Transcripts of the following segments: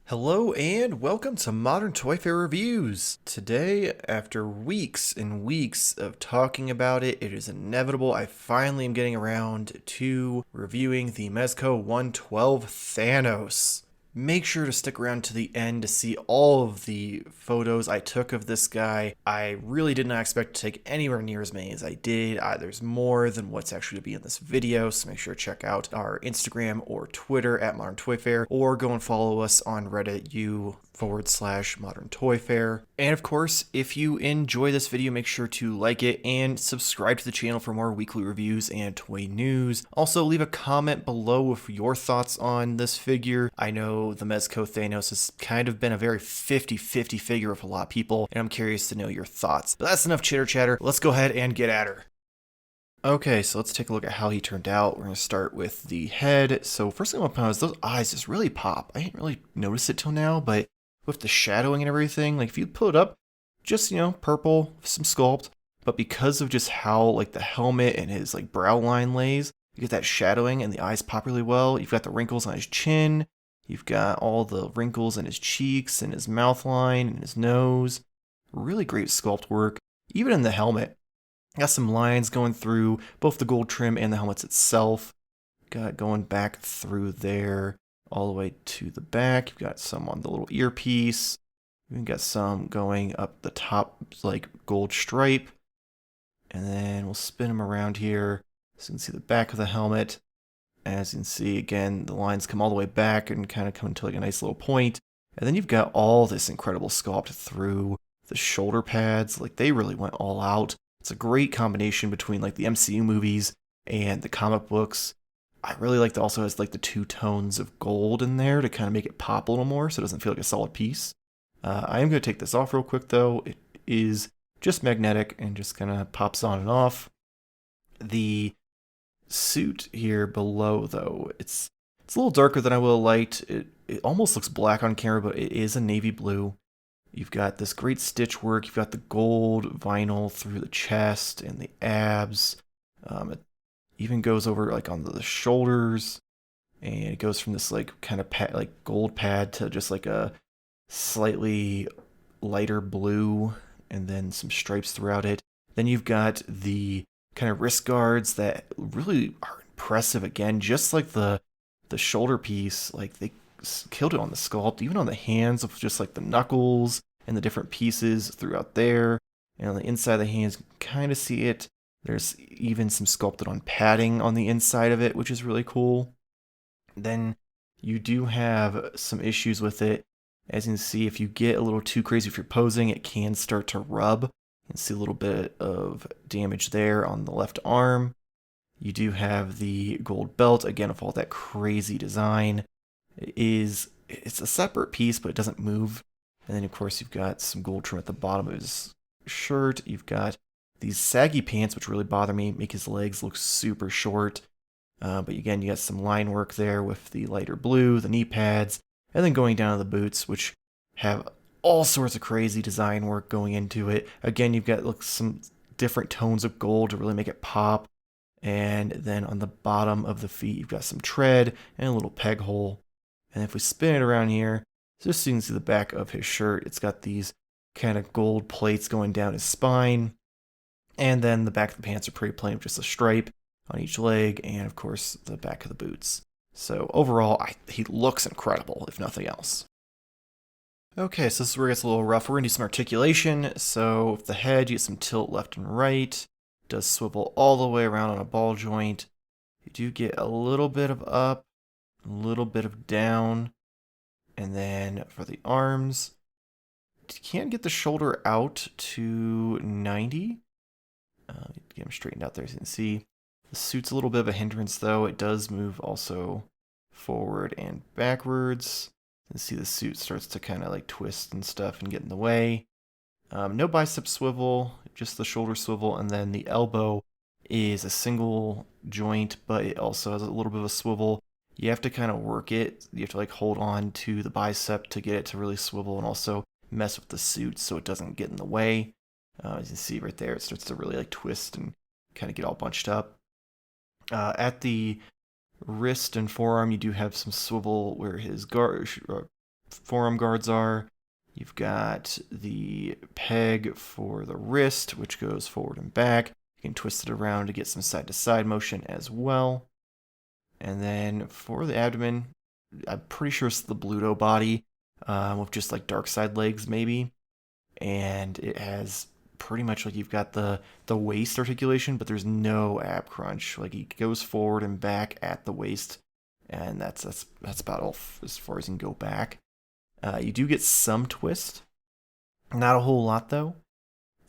Hello and welcome to Modern Toy Fair Reviews. Today, after weeks and weeks of talking about it, it is inevitable I finally am getting around to reviewing the Mezco 112 Thanos. Make sure to stick around to the end to see all of the photos I took of this guy. I really did not expect to take anywhere near as many as I did. There's more than what's actually going to be in this video, so make sure to check out our Instagram or Twitter at Modern Toy Fair, or go and follow us on Reddit u/Modern Toy Fair. And of course, if you enjoy this video, make sure to like it and subscribe to the channel for more weekly reviews and toy news. Also, leave a comment below with your thoughts on this figure. I know the Mezco Thanos has kind of been a very 50-50 figure with a lot of people, and I'm curious to know your thoughts. But that's enough chitter chatter. Let's go ahead and get at her. Okay, so let's take a look at how he turned out. We're going to start with the head. So first thing I want to point out is those eyes just really pop. I didn't really notice it till now, but with the shadowing and everything, like if you pull it up, just, purple, some sculpt, but because of just how like the helmet and his like brow line lays, you get that shadowing and the eyes pop really well. You've got the wrinkles on his chin. You've got all the wrinkles in his cheeks and his mouth line and his nose. Really great sculpt work. Even in the helmet. Got some lines going through both the gold trim and the helmets itself. Got going back through there all the way to the back. You've got some on the little earpiece. You've got some going up the top like gold stripe. And then we'll spin them around here so you can see the back of the helmet. As you can see, again, the lines come all the way back and kind of come to like a nice little point. And then you've got all this incredible sculpt through the shoulder pads. Like they really went all out. It's a great combination between like the MCU movies and the comic books. I really like that also has like the two tones of gold in there to kind of make it pop a little more so it doesn't feel like a solid piece. I am going to take this off real quick though. It is just magnetic and just kind of pops on and off. The suit here below though, it's a little darker than I would have liked. It almost looks black on camera, but it is a navy blue. You've got this great stitch work. You've got the gold vinyl through the chest and the abs. It even goes over like on the shoulders, and it goes from this like kind of like gold pad to just like a slightly lighter blue, and then some stripes throughout it. Then you've got the kind of wrist guards that really are impressive again, just like the shoulder piece. Like they killed it on the sculpt, even on the hands of just like the knuckles and the different pieces throughout there. And on the inside of the hands, you can kind of see it. There's even some sculpted on padding on the inside of it, which is really cool. Then you do have some issues with it. As you can see, if you get a little too crazy if you're posing, it can start to rub. You can see a little bit of damage there on the left arm. You do have the gold belt, again, with all that crazy design. It's a separate piece, but it doesn't move. And then, of course, you've got some gold trim at the bottom of his shirt. You've got these saggy pants, which really bother me, make his legs look super short. But again, you got some line work there with the lighter blue, the knee pads, and then going down to the boots, which have all sorts of crazy design work going into it. Again, you've got some different tones of gold to really make it pop. And then on the bottom of the feet, you've got some tread and a little peg hole. And if we spin it around here, just so you can see the back of his shirt, it's got these kind of gold plates going down his spine. And then the back of the pants are pretty plain with just a stripe on each leg, and of course the back of the boots. So overall, he looks incredible, if nothing else. Okay, so this is where it gets a little rough. We're going to do some articulation. So with the head, you get some tilt left and right. It does swivel all the way around on a ball joint. You do get a little bit of up, a little bit of down. And then for the arms, you can't get the shoulder out to 90. Get them straightened out there so you can see. The suit's a little bit of a hindrance though. It does move also forward and backwards. You can see the suit starts to kind of like twist and stuff and get in the way. No bicep swivel, just the shoulder swivel, and then the elbow is a single joint, but it also has a little bit of a swivel. You have to kind of work it. You have to like hold on to the bicep to get it to really swivel and also mess with the suit so it doesn't get in the way. As you can see right there, it starts to really like twist and kind of get all bunched up. At the wrist and forearm, you do have some swivel where his forearm guards are. You've got the peg for the wrist, which goes forward and back. You can twist it around to get some side-to-side motion as well. And then for the abdomen, I'm pretty sure it's the Bluto body with just like dark side legs maybe. And it has pretty much like you've got the waist articulation, but there's no ab crunch. Like he goes forward and back at the waist, and that's about all as far as you can go back. You do get some twist, not a whole lot though.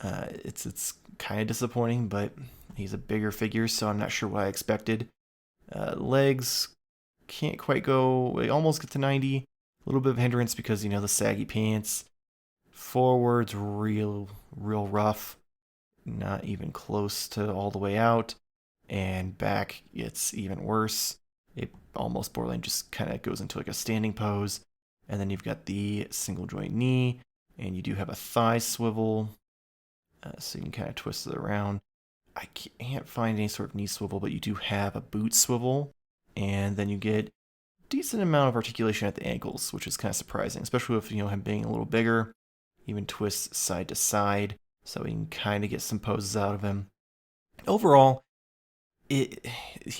It's kind of disappointing, but he's a bigger figure, so I'm not sure what I expected. Legs can't quite go. They almost get to 90. A little bit of hindrance because the saggy pants. Forwards real rough, not even close to all the way out, and back it's even worse. It almost borderline just kind of goes into like a standing pose. And then you've got the single joint knee, and you do have a thigh swivel, so you can kind of twist it around. I can't find any sort of knee swivel, but you do have a boot swivel, and then you get a decent amount of articulation at the ankles, which is kind of surprising, especially with him being a little bigger. Even twists side to side, so we can kind of get some poses out of him. Overall, he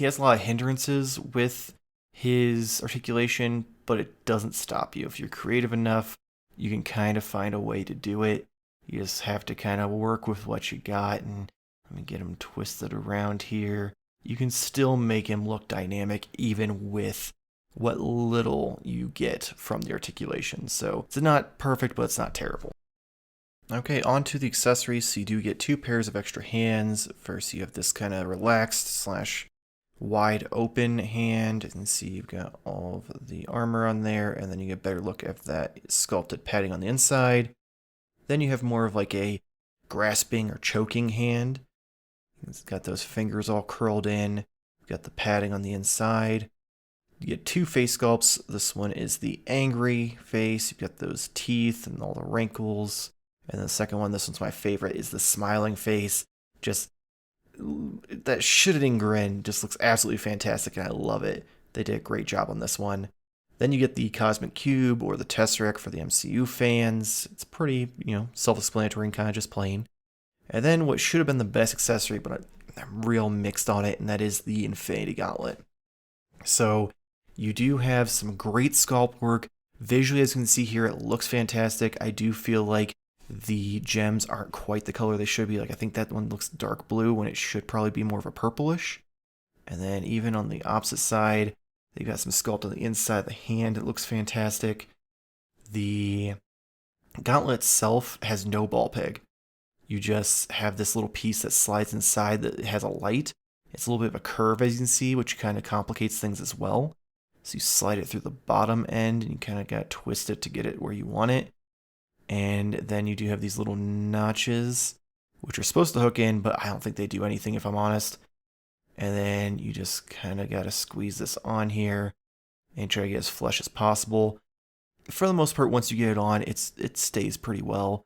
has a lot of hindrances with his articulation, but it doesn't stop you. If you're creative enough, you can kind of find a way to do it. You just have to kind of work with what you got, and let me get him twisted around here. You can still make him look dynamic even with what little you get from the articulation. So it's not perfect, but it's not terrible. Okay, on to the accessories. So you do get 2 pairs of extra hands. First, you have this kind of relaxed / wide open hand. You can see you've got all of the armor on there, and then you get a better look at that sculpted padding on the inside. Then you have more of like a grasping or choking hand. It's got those fingers all curled in. You've got the padding on the inside. You get 2 face sculpts. This one is the angry face. You've got those teeth and all the wrinkles. And the second one, this one's my favorite, is the smiling face. Just that shit-eating grin just looks absolutely fantastic, and I love it. They did a great job on this one. Then you get the Cosmic Cube or the Tesseract for the MCU fans. It's pretty, self-explanatory and kind of just plain. And then what should have been the best accessory, but I'm real mixed on it, and that is the Infinity Gauntlet. So you do have some great sculpt work. Visually, as you can see here, it looks fantastic. I do feel like the gems aren't quite the color they should be. Like I think that one looks dark blue when it should probably be more of a purplish. And then even on the opposite side, they've got some sculpt on the inside of the hand. It looks fantastic. The gauntlet itself has no ball peg. You just have this little piece that slides inside that has a light. It's a little bit of a curve, as you can see, which kind of complicates things as well. So you slide it through the bottom end, and you kind of got to twist it to get it where you want it. And then you do have these little notches, which are supposed to hook in, but I don't think they do anything if I'm honest. And then you just kind of got to squeeze this on here and try to get as flush as possible. For the most part, once you get it on, it stays pretty well.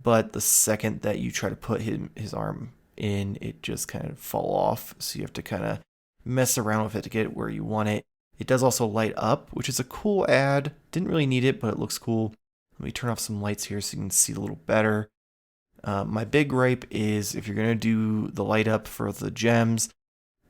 But the second that you try to put his arm in, it just kind of fall off. So you have to kind of mess around with it to get it where you want it. It does also light up, which is a cool add. Didn't really need it, but it looks cool. Let me turn off some lights here so you can see a little better. My big gripe is if you're going to do the light up for the gems,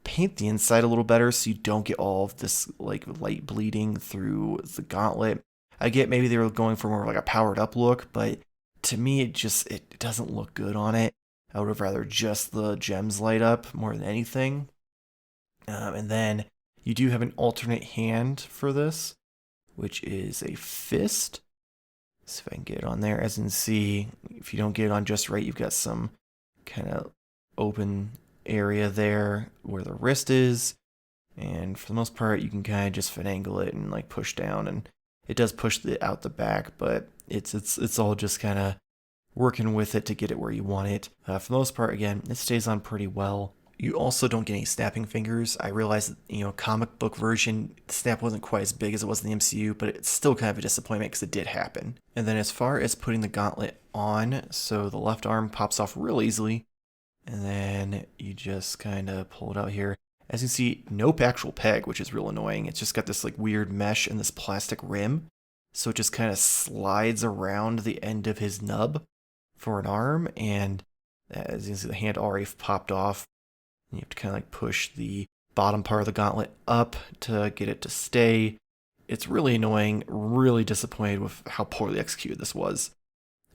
paint the inside a little better so you don't get all of this like light bleeding through the gauntlet. I get maybe they were going for more like a powered up look, but to me it doesn't look good on it. I would have rather just the gems light up more than anything. And then you do have an alternate hand for this, which is a fist. See if I can get it on there. As you can see, if you don't get it on just right, you've got some kind of open area there where the wrist is. And for the most part, you can kind of just finagle it and like push down. And it does push out the back, but it's all just kind of working with it to get it where you want it. For the most part, again, it stays on pretty well. You also don't get any snapping fingers. I realize that, comic book version, the snap wasn't quite as big as it was in the MCU, but it's still kind of a disappointment because it did happen. And then as far as putting the gauntlet on, so the left arm pops off real easily, and then you just kind of pull it out here. As you can see, no actual peg, which is real annoying. It's just got this like weird mesh and this plastic rim. so it just kind of slides around the end of his nub for an arm, and as you can see, the hand already popped off. You have to kind of like push the bottom part of the gauntlet up to get it to stay. It's really annoying, really disappointed with how poorly executed this was.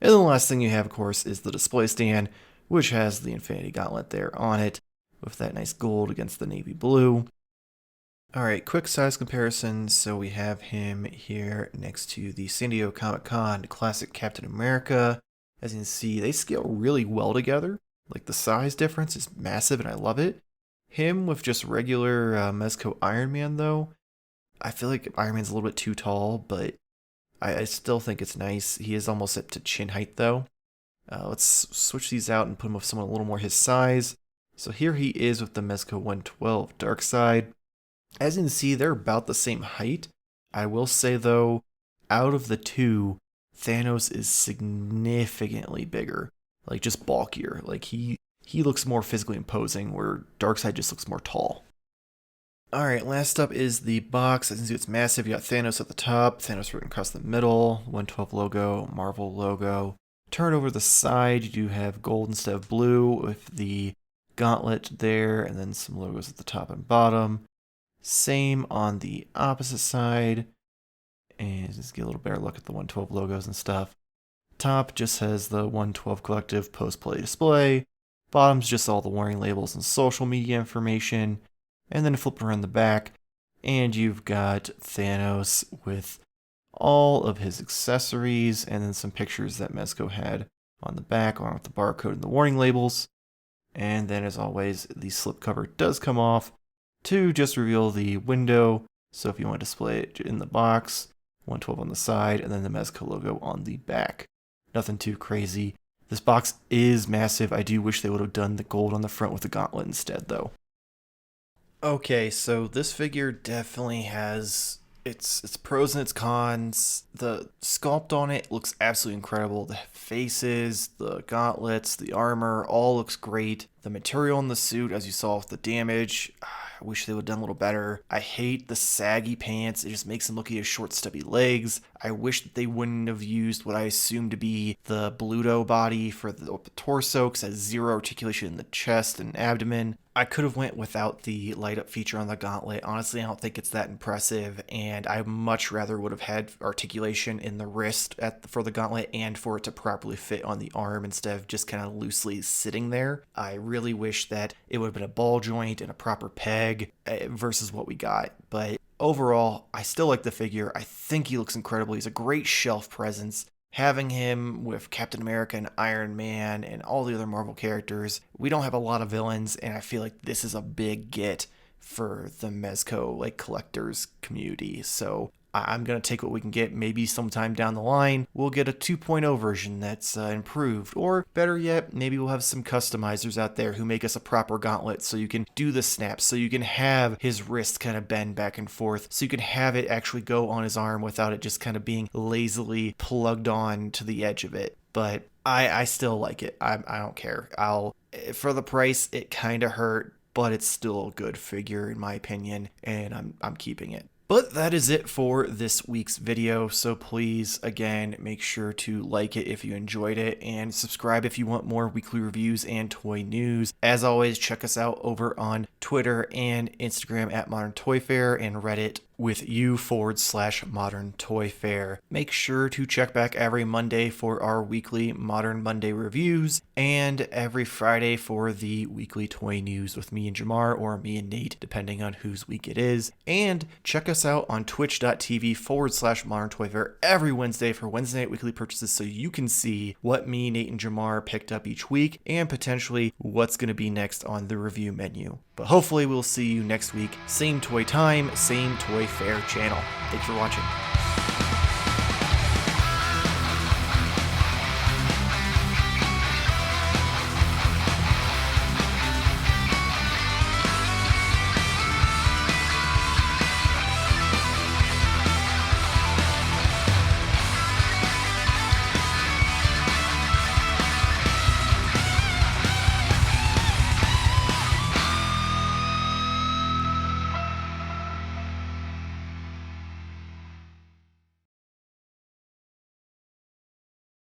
And then the last thing you have, of course, is the display stand, which has the Infinity Gauntlet there on it, with that nice gold against the navy blue. Alright, quick size comparison. So we have him here next to the San Diego Comic-Con Classic Captain America. As you can see, they scale really well together. Like, the size difference is massive and I love it. Him with just regular Mezco Iron Man, though, I feel like Iron Man's a little bit too tall, but I still think it's nice. He is almost up to chin height, though. Let's switch these out and put him with someone a little more his size. So here he is with the Mezco 112 Darkseid. As you can see, they're about the same height. I will say, though, out of the two, Thanos is significantly bigger. Like, just bulkier. Like, he looks more physically imposing, where Darkseid just looks more tall. Alright, last up is the box. As you can see, it's massive. You got Thanos at the top, Thanos written across the middle, 112 logo, Marvel logo. Turn over the side, you do have gold instead of blue with the gauntlet there, and then some logos at the top and bottom. Same on the opposite side. And just get a little better look at the 112 logos and stuff. Top just has the 112 Collective post-play display. Bottom's just all the warning labels and social media information. And then flip around the back, and you've got Thanos with all of his accessories, and then some pictures that Mezco had on the back, along with the barcode and the warning labels. And then, as always, the slipcover does come off to just reveal the window. So if you want to display it in the box, 112 on the side, and then the Mezco logo on the back. Nothing too crazy. This box is massive. I do wish they would have done the gold on the front with the gauntlet instead, though. Okay, so this figure definitely has its pros and its cons. The sculpt on it looks absolutely incredible. The faces, the gauntlets, the armor, all looks great. The material in the suit, as you saw with the damage, I wish they would have done a little better. I hate the saggy pants. It just makes him look like he has short, stubby legs. I wish that they wouldn't have used what I assume to be the Bluto body for the torso, because it has zero articulation in the chest and abdomen. I could have went without the light up feature on the gauntlet. Honestly, I don't think it's that impressive, and I much rather would have had articulation in the wrist for the gauntlet and for it to properly fit on the arm instead of just kind of loosely sitting there. I really wish that it would have been a ball joint and a proper peg versus what we got, but overall, I still like the figure. I think he looks incredible. He's a great shelf presence. Having him with Captain America and Iron Man and all the other Marvel characters, we don't have a lot of villains, and I feel like this is a big get for the Mezco collectors community. So I'm going to take what we can get. Maybe sometime down the line, we'll get a 2.0 version that's improved. Or better yet, maybe we'll have some customizers out there who make us a proper gauntlet so you can do the snaps, so you can have his wrist kind of bend back and forth, so you can have it actually go on his arm without it just kind of being lazily plugged on to the edge of it. But I still like it. I don't care. For the price, it kind of hurt, but it's still a good figure in my opinion, and I'm keeping it. But that is it for this week's video, so please, again, make sure to like it if you enjoyed it, and subscribe if you want more weekly reviews and toy news. As always, check us out over on Twitter and Instagram at Modern Toy Fair, and Reddit with u/Modern Toy Fair. Make sure to check back every Monday for our weekly Modern Monday reviews, and every Friday for the weekly toy news with me and Jamar, or me and Nate, depending on whose week it is. And check us out on twitch.tv/Modern Toy Fair every Wednesday for Wednesday night weekly purchases, so you can see what me, Nate, and Jamar picked up each week, and potentially what's going to be next on the review menu. But hopefully we'll see you next week. Same toy time, same toy fair channel. Thanks for watching.